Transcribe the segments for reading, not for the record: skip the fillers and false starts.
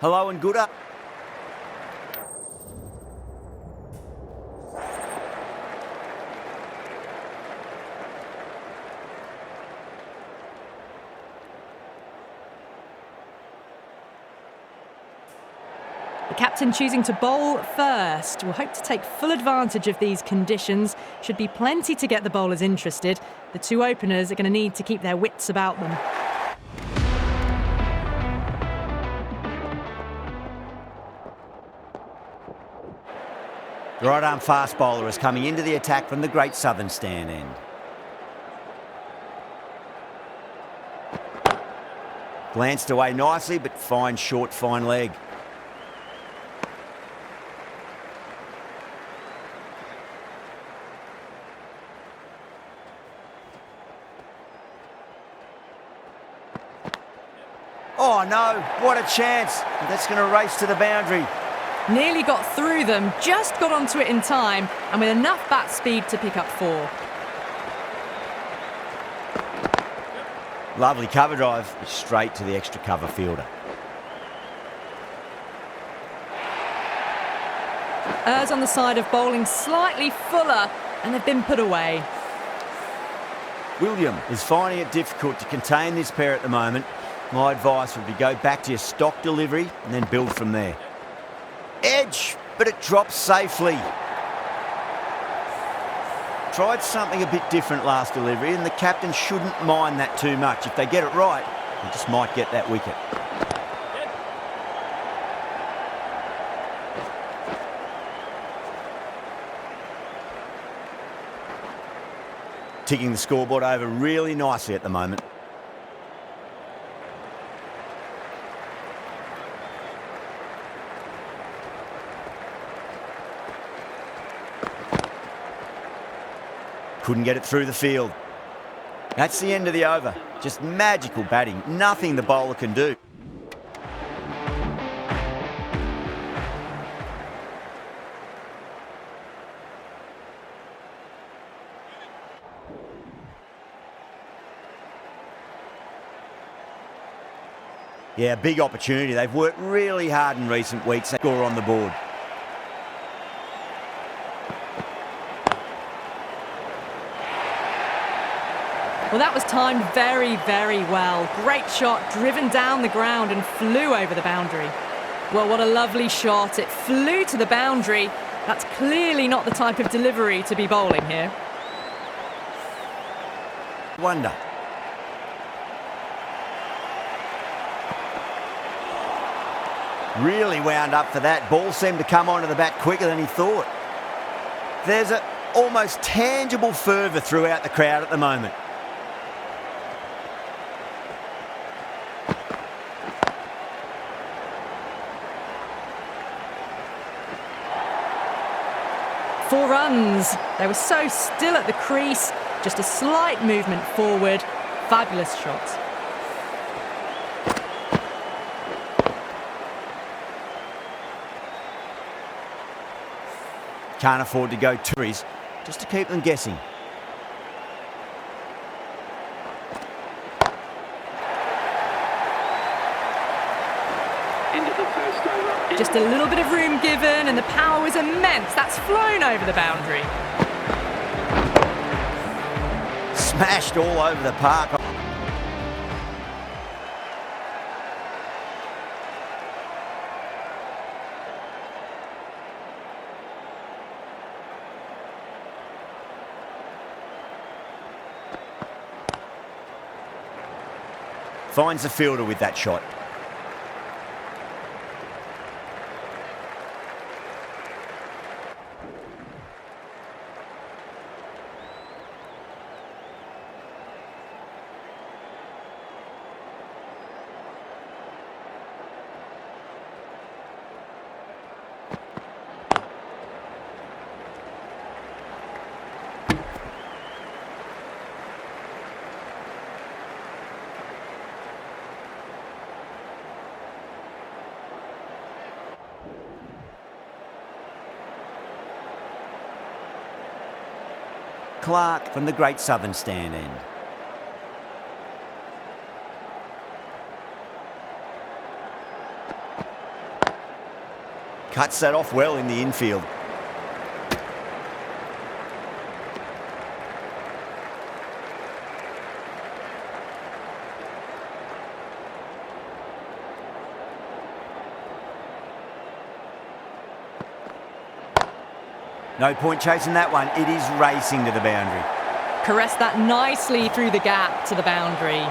Hello and good up. The captain choosing to bowl first. We'll hope to take full advantage of these conditions. Should be plenty to get the bowlers interested. The two openers are going to need to keep their wits about them. The right-arm fast bowler is coming into the attack from the Great Southern stand end. Glanced away nicely, but fine short, fine leg. Oh no, what a chance. That's going to race to the boundary. Nearly got through them, just got onto it in time, and with enough bat speed to pick up 4. Lovely cover drive, straight to the extra cover fielder. Errs on the side of bowling slightly fuller, and they've been put away. William is finding it difficult to contain this pair at the moment. My advice would be go back to your stock delivery and then build from there. Edge, but it drops safely. Tried something a bit different last delivery, and the captain shouldn't mind that too much. If they get it right, they just might get that wicket. Ticking the scoreboard over really nicely at the moment. Couldn't get it through the field. That's the end of the over. Just magical batting. Nothing the bowler can do. Yeah, big opportunity. They've worked really hard in recent weeks. They score on the board. Well, that was timed very, very well. Great shot, driven down the ground and flew over the boundary. Well, what a lovely shot. It flew to the boundary. That's clearly not the type of delivery to be bowling here. Wonder. Really wound up for that. Ball seemed to come onto the bat quicker than he thought. There's an almost tangible fervour throughout the crowd at the moment. Four runs. They were so still at the crease. Just a slight movement forward. Fabulous shot. Can't afford to go touries, just to keep them guessing. Just a little bit of room given, and the power was immense. That's flown over the boundary. Smashed all over the park. Finds the fielder with that shot. Clark from the Great Southern stand end. Cuts that off well in the infield. No point chasing that one. It is racing to the boundary. Caressed that nicely through the gap to the boundary.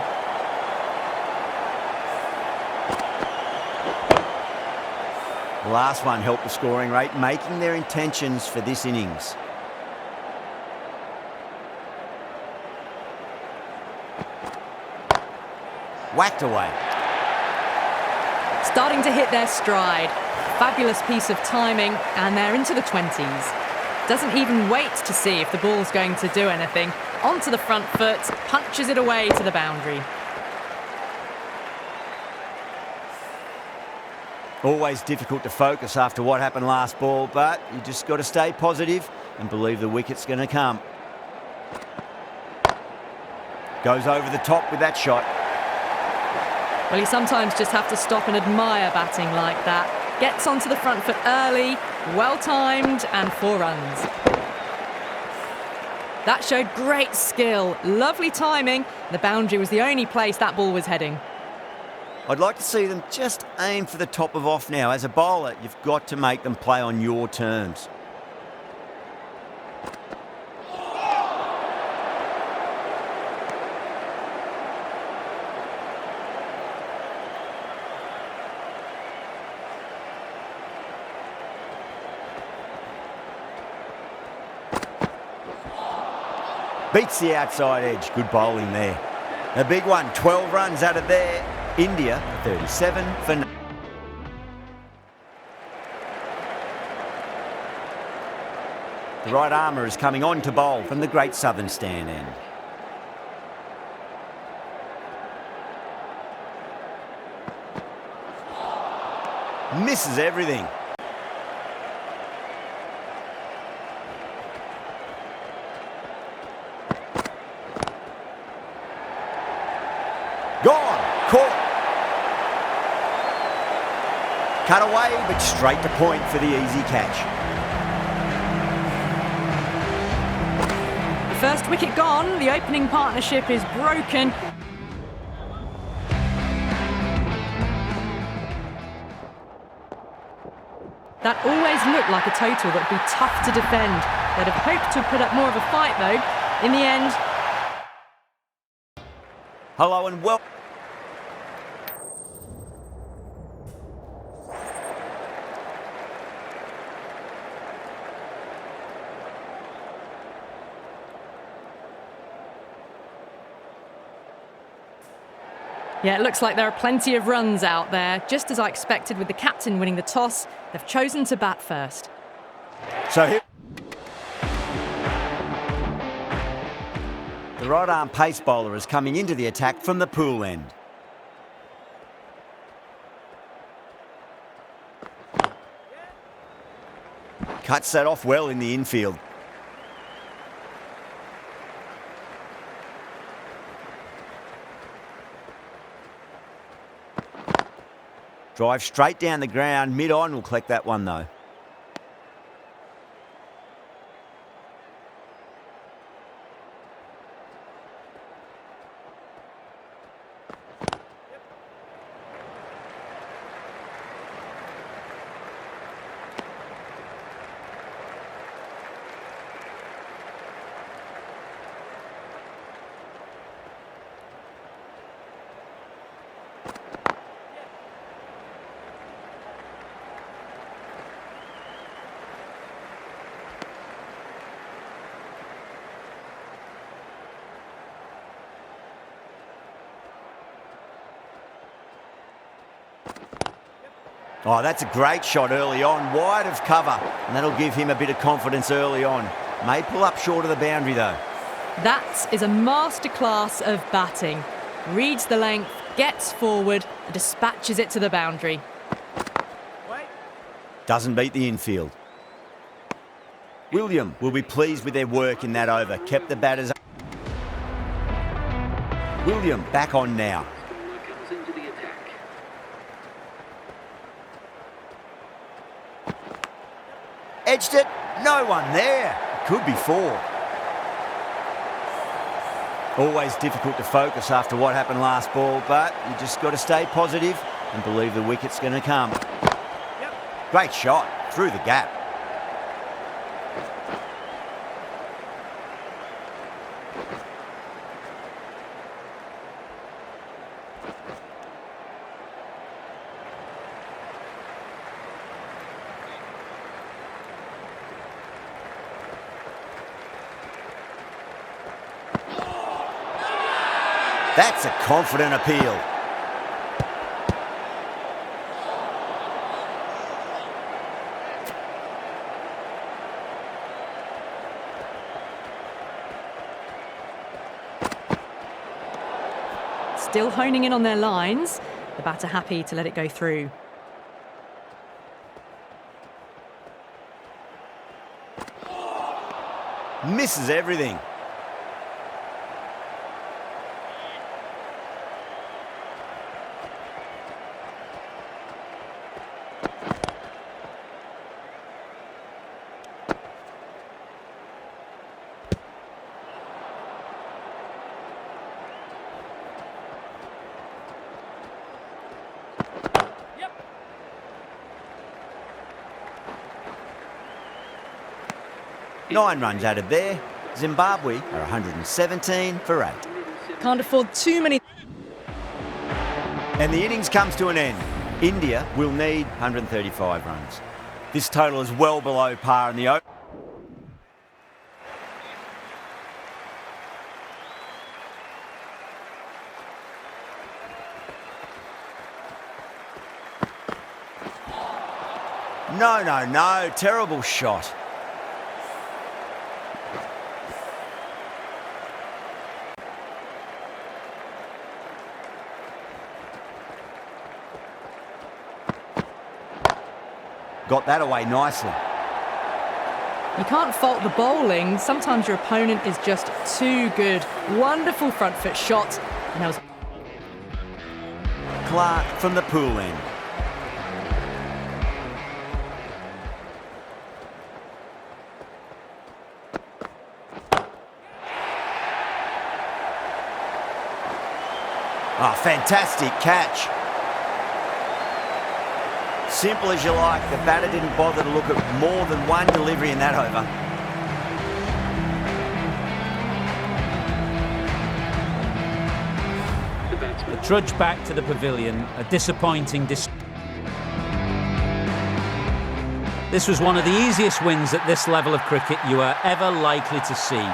The last one helped the scoring rate, making their intentions for this innings. Whacked away. Starting to hit their stride. Fabulous piece of timing, and they're into the 20s. Doesn't even wait to see if the ball's going to do anything. Onto the front foot, punches it away to the boundary. Always difficult to focus after what happened last ball, but you just got to stay positive and believe the wicket's going to come. Goes over the top with that shot. Well, you sometimes just have to stop and admire batting like that. Gets onto the front foot early, well-timed, and 4 runs. That showed great skill, lovely timing. The boundary was the only place that ball was heading. I'd like to see them just aim for the top of off now. As a bowler, you've got to make them play on your terms. Beats the outside edge. Good bowling there. A big one. 12 runs out of there. India 37 for 9. The right armour is coming on to bowl from the Great Southern stand end. Misses everything. Gone. Caught. Cut away, but straight to point for the easy catch. First wicket gone, the opening partnership is broken. That always looked like a total that would be tough to defend. They'd have hoped to put up more of a fight though. In the end... Hello and welcome. Yeah, it looks like there are plenty of runs out there. Just as I expected with the captain winning the toss, they've chosen to bat first. So here... The right arm pace bowler is coming into the attack from the pool end. Cuts that off well in the infield. Drive straight down the ground, mid-on, will collect that one though. Oh, that's a great shot early on, wide of cover, and that'll give him a bit of confidence early on. May pull up short of the boundary though. That is a masterclass of batting. Reads the length, gets forward, and dispatches it to the boundary. Doesn't beat the infield. William will be pleased with their work in that over. Kept the batters. William back on now. Edged it. No one there. Could be 4. Always difficult to focus after what happened last ball, but you just got to stay positive and believe the wicket's going to come. Yep. Great shot through the gap. That's a confident appeal. Still honing in on their lines. The batter happy to let it go through. Misses everything. Nine runs added there. Zimbabwe are 117 for 8. Can't afford too many. And the innings comes to an end. India will need 135 runs. This total is well below par in the open. No. Terrible shot. Got that away nicely. You can't fault the bowling. Sometimes your opponent is just too good. Wonderful front foot shot. And that was Clark from the pool end. Oh, fantastic catch. Simple as you like, the batter didn't bother to look at more than one delivery in that over. The trudge back to the pavilion, a disappointing This was one of the easiest wins at this level of cricket you are ever likely to see.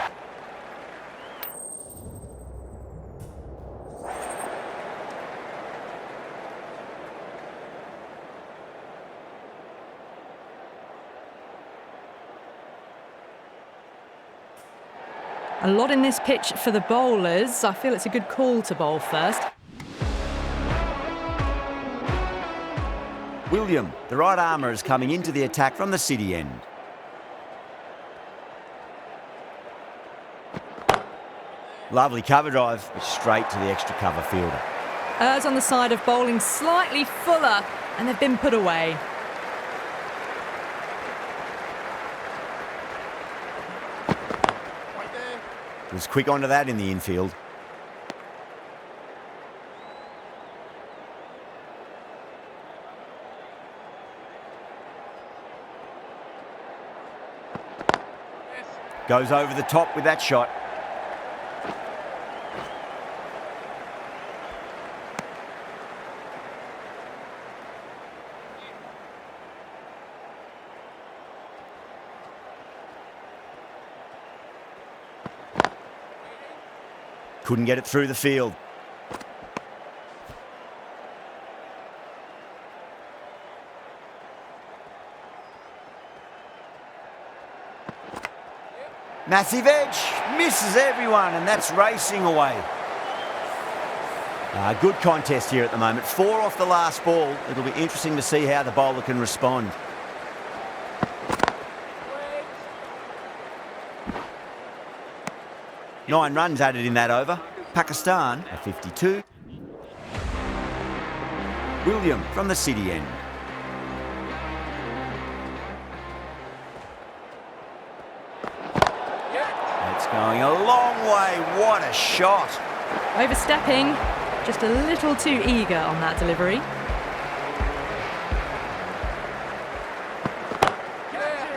a lot in this pitch for the bowlers. I feel it's a good call to bowl first. William, the right armour, is coming into the attack from the city end. Lovely cover drive, but straight to the extra cover fielder. Errs on the side of bowling slightly fuller, and they've been put away. Was quick onto that in the infield. Goes over the top with that shot. Couldn't get it through the field. Massive edge, misses everyone, and that's racing away. Good contest here at the moment. 4 off the last ball. It'll be interesting to see how the bowler can respond. Nine runs added in that over. Pakistan are 52. William from the city end. Going a long way. What a shot. Overstepping, just a little too eager on that delivery.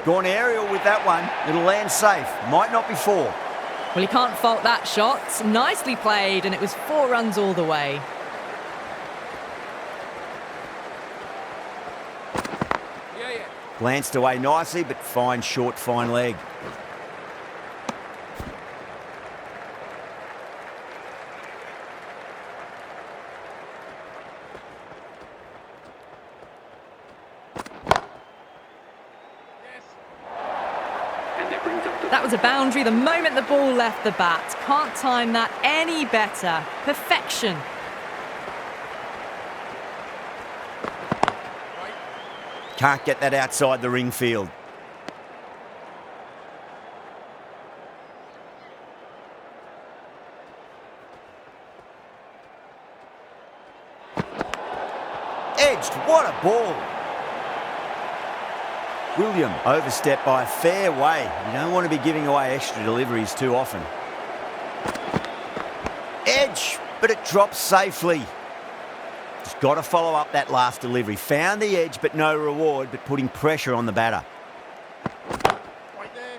Gone aerial with that one. It'll land safe. Might not be 4. Well, you can't fault that shot. Nicely played, and it was 4 runs all the way. Glanced away nicely, but fine short, fine leg. That was a boundary the moment the ball left the bat. Can't time that any better. Perfection. Can't get that outside the ring field. Edged, what a ball. William overstepped by a fair way. You don't want to be giving away extra deliveries too often. Edge, but it drops safely. Just got to follow up that last delivery. Found the edge, but no reward, but putting pressure on the batter.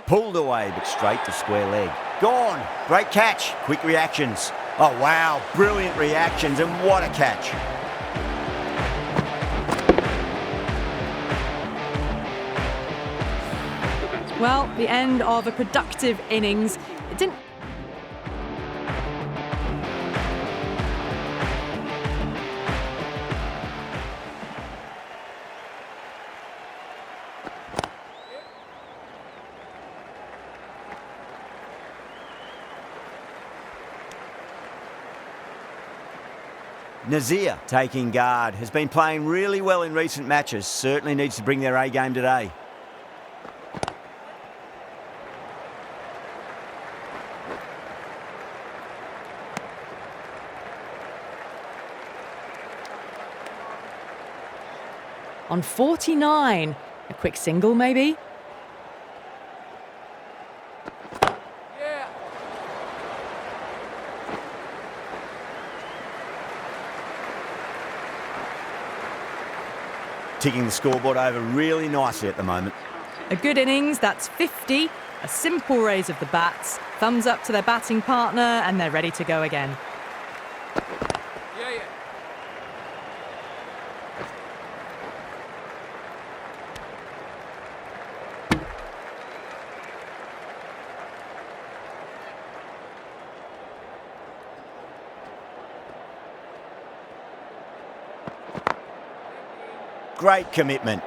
Pulled away, but straight to square leg. Gone. Great catch. Quick reactions. Oh, wow. Brilliant reactions, and what a catch. Well, the end of a productive innings. It didn't... Nazir, taking guard, has been playing really well in recent matches. Certainly needs to bring their A game today. On 49. A quick single, maybe? Ticking the scoreboard over really nicely at the moment. A good innings, that's 50. A simple raise of the bats. Thumbs up to their batting partner, and they're ready to go again. Great commitment.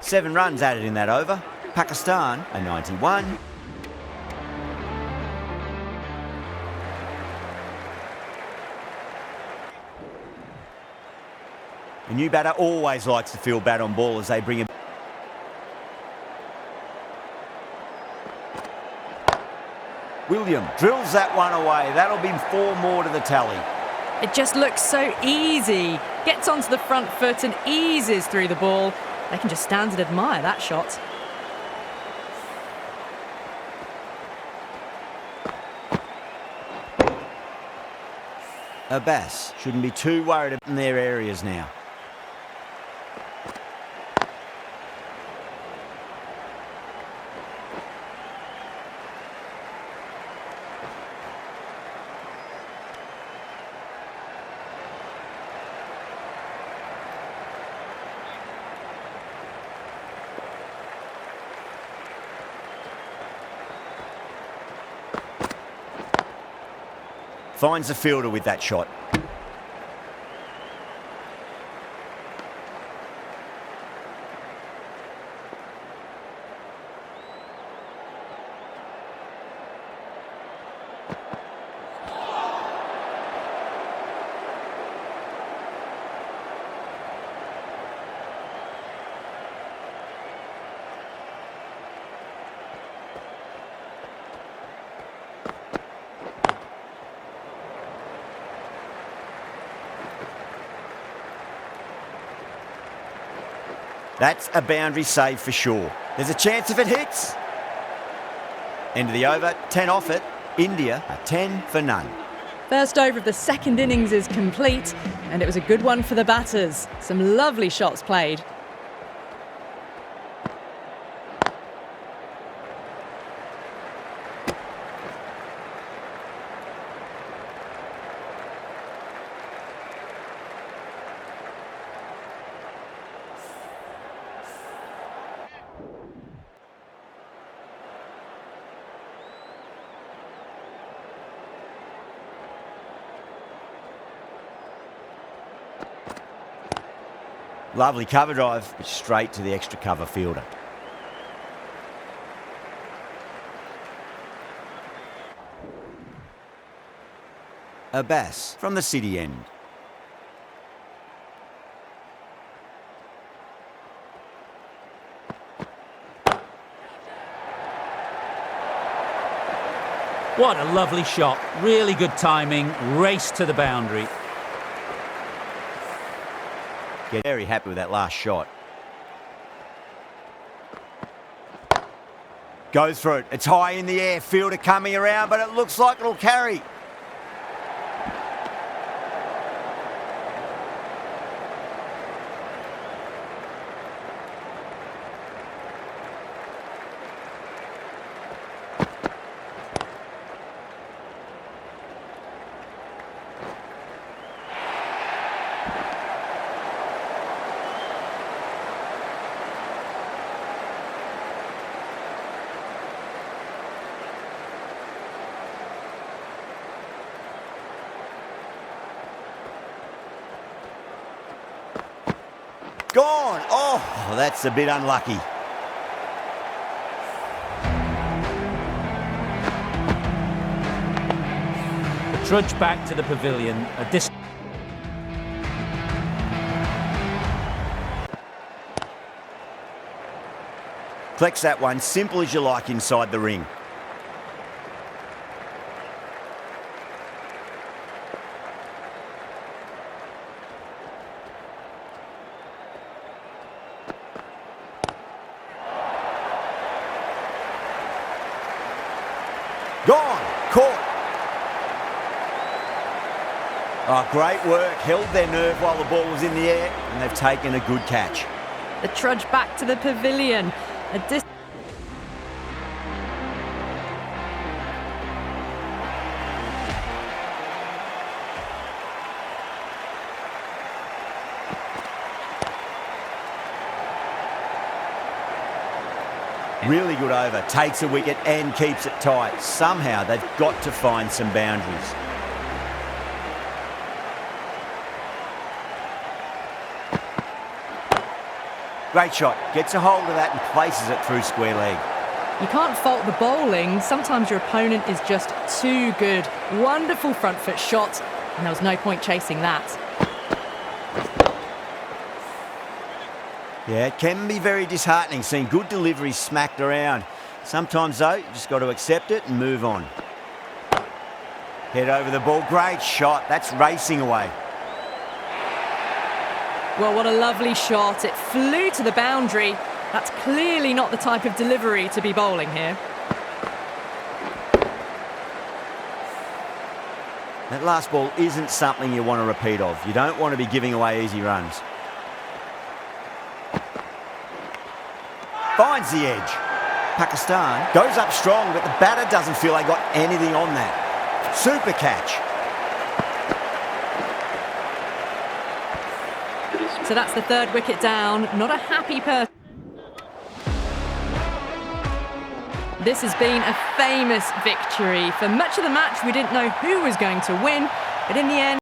Seven runs added in that over. Pakistan, a 91. A new batter always likes to feel bat on ball as they bring him. William drills that one away. That'll be 4 more to the tally. It just looks so easy. Gets onto the front foot and eases through the ball. They can just stand and admire that shot. Abbas shouldn't be too worried in their areas now. Finds the fielder with that shot. That's a boundary save for sure. There's a chance if it hits. End of the over, 10 off it. India are 10 for none. First over of the second innings is complete, and it was a good one for the batters. Some lovely shots played. Lovely cover drive, straight to the extra cover fielder. Abbas from the city end. What a lovely shot. Really good timing. Race to the boundary. Get very happy with that last shot. Goes for it. It's high in the air. Fielder coming around, but it looks like it'll carry. Gone. Oh, that's a bit unlucky. The trudge back to the pavilion. Flex that one, simple as you like inside the ring. Gone. Caught. Oh, great work. Held their nerve while the ball was in the air, and they've taken a good catch. The trudge back to the pavilion. Really good over. Takes a wicket and keeps it tight. Somehow they've got to find some boundaries. Great shot. Gets a hold of that and places it through square leg. You can't fault the bowling. Sometimes your opponent is just too good. Wonderful front foot shot, and there was no point chasing that. Yeah, it can be very disheartening seeing good deliveries smacked around. Sometimes, though, you just got to accept it and move on. Head over the ball. Great shot. That's racing away. Well, what a lovely shot. It flew to the boundary. That's clearly not the type of delivery to be bowling here. That last ball isn't something you want to repeat of. You don't want to be giving away easy runs. Finds the edge. Pakistan goes up strong, but the batter doesn't feel they got anything on that. Super catch. So that's the third wicket down. Not a happy person. This has been a famous victory. For much of the match, we didn't know who was going to win, but in the end,